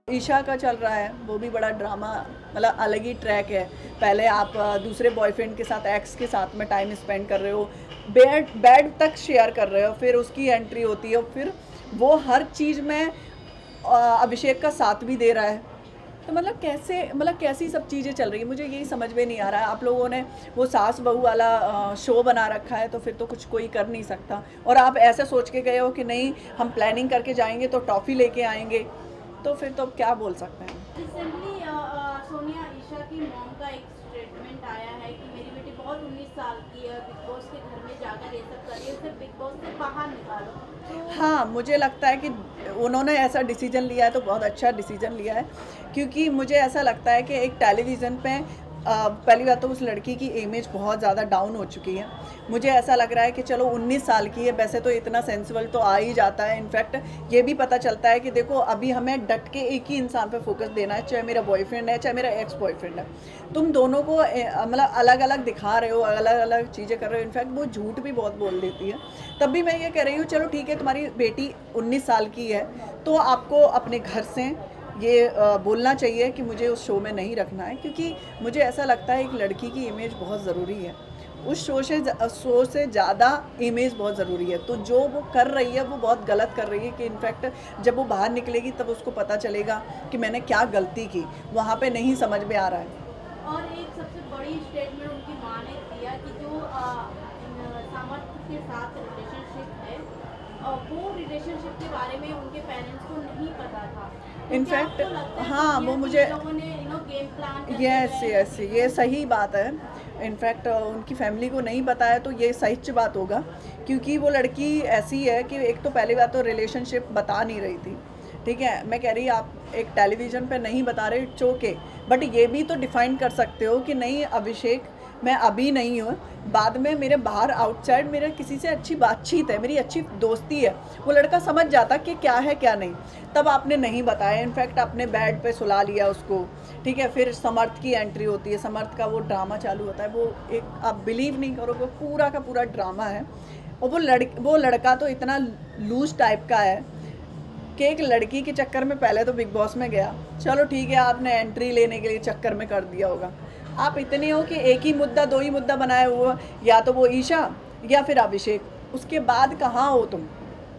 ईशा का चल रहा है, वो भी बड़ा ड्रामा, मतलब अलग ही ट्रैक है। पहले आप दूसरे बॉयफ्रेंड के साथ, एक्स के साथ में टाइम स्पेंड कर रहे हो, बेड तक शेयर कर रहे हो, फिर उसकी एंट्री होती है, फिर वो हर चीज़ में अभिषेक का साथ भी दे रहा है। तो मतलब कैसी सब चीज़ें चल रही है, मुझे यही समझ में नहीं आ रहा है। आप लोगों ने वो सास बहू वाला शो बना रखा है, तो फिर तो कुछ कोई कर नहीं सकता। और आप ऐसे सोच के गए हो कि नहीं, हम प्लानिंग करके जाएंगे तो टॉफ़ी लेके आएंगे, तो फिर तो क्या बोल सकते हैं। रिसेंटली सोनिया ईशा की मॉम का एक स्टेटमेंट आया है कि मेरी बेटी बहुत 19 साल की है, बिग बॉस के घर में जाकर ये सब कर रही है, उसे बिग बॉस से बाहर निकालो। तो हाँ, मुझे लगता है कि उन्होंने ऐसा डिसीजन लिया है तो बहुत अच्छा डिसीजन लिया है, क्योंकि मुझे ऐसा लगता है कि एक टेलीविज़न पे पहली बात तो उस लड़की की इमेज बहुत ज़्यादा डाउन हो चुकी है। मुझे ऐसा लग रहा है कि चलो 19 साल की है, वैसे तो इतना सेंसिबल तो आ ही जाता है। इनफैक्ट ये भी पता चलता है कि देखो, अभी हमें डट के एक ही इंसान पे फोकस देना है, चाहे मेरा बॉयफ्रेंड है, चाहे मेरा एक्स बॉयफ्रेंड है। तुम दोनों को मतलब अलग अलग दिखा रहे हो, अलग अलग चीज़ें कर रहे हो। इनफैक्ट वो झूठ भी बहुत बोल देती है। तब भी मैं ये कह रही हूँ, चलो ठीक है, तुम्हारी बेटी 19 साल की है, तो आपको अपने घर से ये बोलना चाहिए कि मुझे उस शो में नहीं रखना है, क्योंकि मुझे ऐसा लगता है एक लड़की की इमेज बहुत ज़रूरी है। उस शो से ज़्यादा इमेज बहुत ज़रूरी है। तो जो वो कर रही है वो बहुत गलत कर रही है, कि इनफैक्ट जब वो बाहर निकलेगी तब उसको पता चलेगा कि मैंने क्या गलती की, वहाँ पे नहीं समझ में आ रहा है। और एक सबसे बड़ी स्टेटमेंट उनकी माँ ने दिया कि जो सामर्थ्य के साथ रिलेशनशिप है, वो रिलेशनशिप के बारे में उनके पेरेंट्स को नहीं पता था। इनफैक्ट हाँ, वो मुझे गेम प्लान यस ये सही बात है। इनफैक्ट उनकी फैमिली को नहीं पता है, तो ये सच बात होगा, क्योंकि वो लड़की ऐसी है कि एक तो पहली बात तो रिलेशनशिप बता नहीं रही थी। ठीक है, मैं कह रही आप एक टेलीविज़न पे नहीं बता रहे, इट्स ओके, बट ये भी तो डिफाइन कर सकते हो कि नहीं अभिषेक, मैं अभी नहीं हूँ, बाद में मेरे बाहर आउटसाइड मेरे किसी से अच्छी बातचीत है, मेरी अच्छी दोस्ती है, वो लड़का समझ जाता कि क्या है क्या नहीं। तब आपने नहीं बताया, इनफैक्ट आपने बेड पे सुला लिया उसको। ठीक है, फिर समर्थ की एंट्री होती है, समर्थ का वो ड्रामा चालू होता है, वो एक आप बिलीव नहीं करोगे, पूरा का पूरा ड्रामा है। और वो लड़का तो इतना लूज टाइप का है कि एक लड़की के चक्कर में पहले तो बिग बॉस में गया, चलो ठीक है, आपने एंट्री लेने के लिए चक्कर में कर दिया होगा। आप इतने हो कि एक ही मुद्दा, दो ही मुद्दा बनाए हुए, या तो वो ईशा या फिर अभिषेक, उसके बाद कहाँ हो तुम?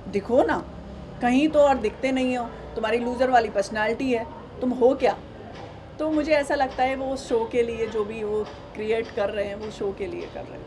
दिखो ना कहीं तो, और दिखते नहीं हो। तुम्हारी लूज़र वाली पर्सनालिटी है, तुम हो क्या? तो मुझे ऐसा लगता है वो शो के लिए जो भी वो क्रिएट कर रहे हैं, वो शो के लिए कर रहे हैं।